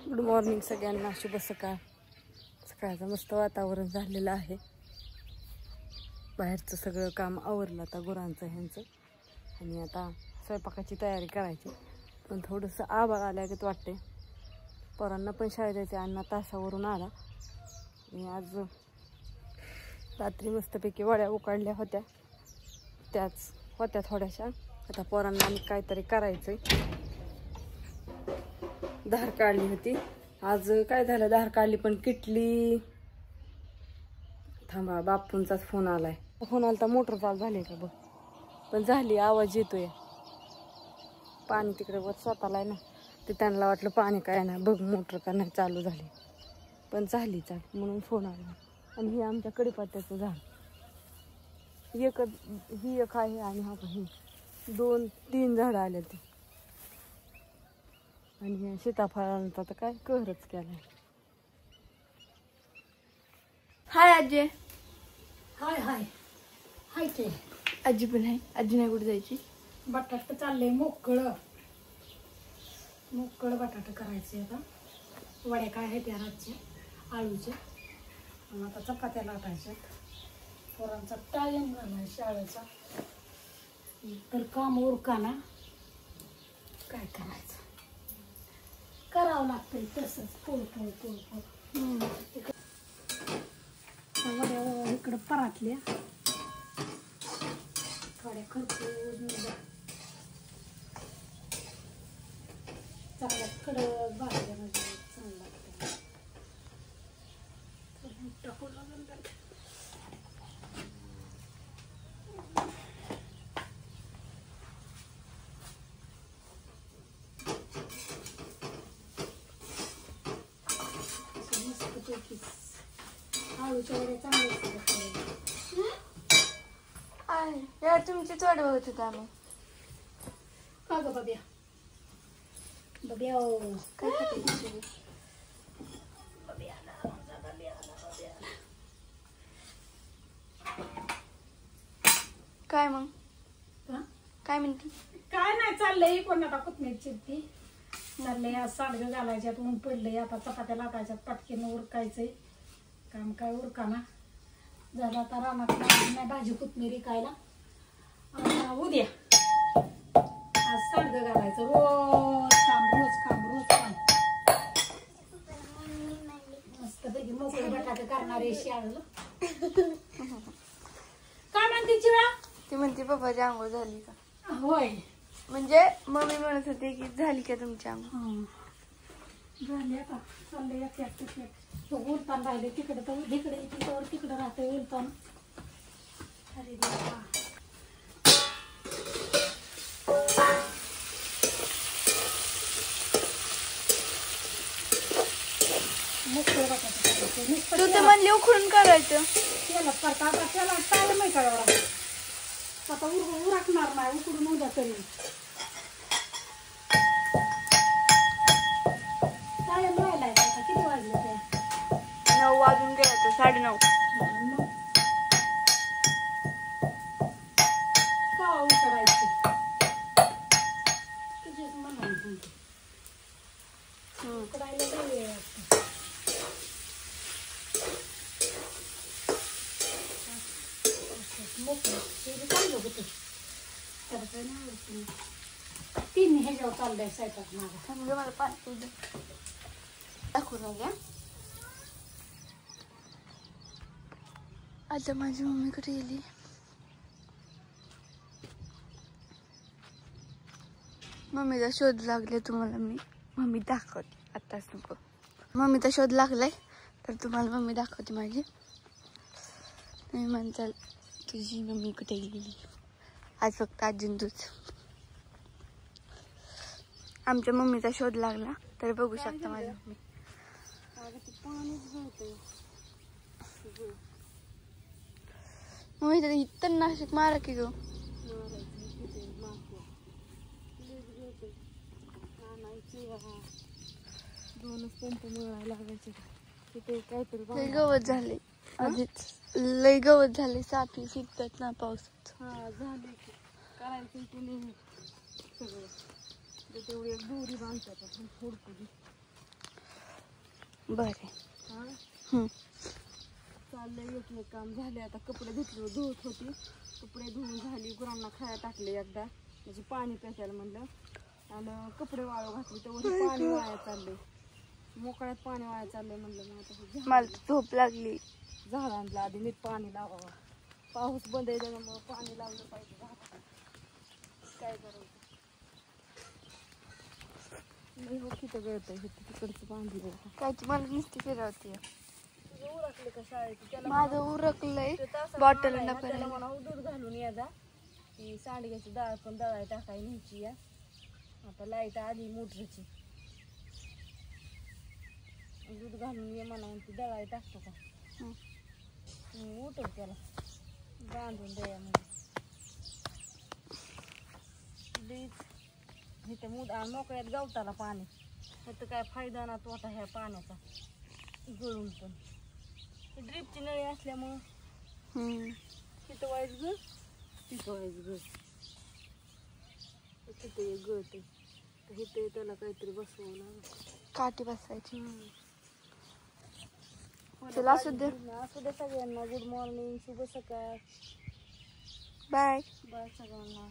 Good morning सगळ्यांना, शुभ सकाळ. सकाळचं मस्त वातावरण झालेलं आहे. बाहेरचं सगळं काम आवरलं आता गुरांचं ह्यांचं, आणि आता स्वयंपाकाची तयारी करायची. पण थोडंसं आभाळ आल्यागत वाटते. पोरांना पण शाळेत जायचं. अण्णा तासावरून आला आणि आज रात्री मस्तपैकी वड्या उकाडल्या होत्या, त्याच होत्या थोड्याशा. आता पोरांना आणि काहीतरी करायचंय. धार काढली होती आज. काय झालं, धार काढली पण किटली. थांबा, बापूंचाच फोन आलाय. फोन आला तर मोटर चालू झाली का बघ. पण झाली, आवाज येतोय. पाणी तिकडे वर स्वतःला आहे ना, ते त्यांना वाटलं पाणी काय नाही, बघ मोटर का नाही चालू झाली. पण झाली चालू म्हणून फोन आला. आणि हे आमच्या कडीपत्त्याचं झाड, ही एक आहे आणि हा पण, ही 2-3 झाडं आले ते. आणि सीताफळांचा तर काय कहरच केलाय. हाय आजी. हाय हाय हाय ते आजी पण आहे. आजी नाही कुठे जायची. बटाट चाललंय मोकळ बटाट करायचे. आता वड्या काय आहेत त्या रातच्या आळूच्या, आणि आता चपात्या लाटायच्या. पोरांचा टाइम झाला शाळेचा, तर काम उरकाना. काय करायचं, करावं लागतंय तसंच. पोळ वड्या इकडं परातल्या थोड्या खरपूस चांगल्या कडक भाजल्या म्हणजे चांगलं लागतं. टाकू लागेल मस्तपैकी. आळूच्या वड्या चांगल्या या तुमचीच वाट बघत होता आम्ही. का ग बब्या काय खाते? काय मग काय म्हणते? काय नाही चाललंय. कोण आता कोथमीर चिरती चाललंय. आज सांडगं घालायच्यात, ऊन पडलंय. आता चपात्या लाटायच्यात, पटकीनं उरकायचंय. काम काय उरकाना झालं. आता रानात नाही भाजी कोथमिरी खायला. उद्या आज सांडगं घालायचं. रोज काम मस्तपैकी मोकळे बटाटे करणारे शाळेला. काय म्हणते चिवा? ती म्हणते पप्पाची आंघोळ झाली का. होय, म्हणजे मम्मी म्हणत होती की झाली का तुमची आंघोळ. झाली. आता चाललंय एक उलतान राहिले. तिकडे तर इकडे तिकडे राहते उलतान. अरे देवा, मोकळे बटाटे करायचे. तू ते म्हणली उखळून करायचं. त्याला करता आता त्याला टाइम आहे का एवढा. आता उरकणार नाही, उकडून उद्या तरी. टाइम राहिलाय आता. किती वाजले ते? 9 वाजून गेला. 9:30. का उकडायची तुझीच म्हणून उकडायला वेळ असतो. मोकळं ते चाललं होतं. त्याला काय नाही. 3 ह्याच्यावर चाललंय स्वयंपाक माझा. म्हणजे मला पाणी दाखवू नका. आता माझी मम्मी कुठे गेली? मम्मीचा शोध लागले तुम्हाला मी. मम्मी दाखवते आत्ताच, नको. मम्मीचा शोध लागलाय तर तुम्हाला मम्मी दाखवते माझी. तुम्ही म्हणताल तुझी मम्मी कुठे गेली. आज फक्त आजीन तूच. आमच्या मम्मीचा शोध लागला तर बघू शकता माझी मम्मी. मम्मी तर इथं नाशिक मारा की गो. दोनच पंप मिळायला लागायचे. तिथे काहीतरी लय गवत झाले. आधीच लय गवत झाले. सापी शिकतात ना पावसात. झाले की करायचं की नाही सगळं. तेवढी एक दोरी बांधतात आपण थोडकं. बरे. हा चाललंय एक काम झाले. आता कपडे धुतले धुवत होती, कपडे धुवून झाली, गुरांना खायला टाकले एकदा, म्हणजे पाणी प्यायला म्हणलं, आणि कपडे वाळू घातले तेवढे पाणी वाया चाललंय, मोकळ्यात पाणी वाया चाललंय. म्हणलं मग आता मला तर झोप लागली. झाडांना आधी नीट पाणी लावावं, पाऊस बंद आहे त्याच्यामुळं पाणी लावलं पाहिजे झाडाला. काय करायचं नाही हो, किती गळतंय तिकडचं बांधलं. काय तुम्हाला नुसती फिरवते. तुझं उरकले का शाळेत? त्याला माझं उरकलंय. ते तासात बॉटल आलाय न ना, त्याला भरायला. म्हणा दूध घालून या जा, ती सांडग्याची डाळ पण दळाय टाकाय न्यायची या. आता लाईट आली मोटरची, दूध घालून ये म्हणा, ती दळाय टाकतो का उठव त्याला बांधून द्या म्हणजे इथं मोकळ्यात गवताला पाणी, तर काय फायदा ना तोटा ह्या पाण्याचा गळून. पण ड्रीपची नळी असल्यामुळं तिथं वाईज गळ, तिथं वाईज गळ, तिथं एक गळते, तर इथे त्याला काहीतरी बसवलं ना, काठी बसायची. चला असू दे सगळ्यांना. गुड मॉर्निंग, शुभ सकाळ, बाय बाय सगळ्यांना.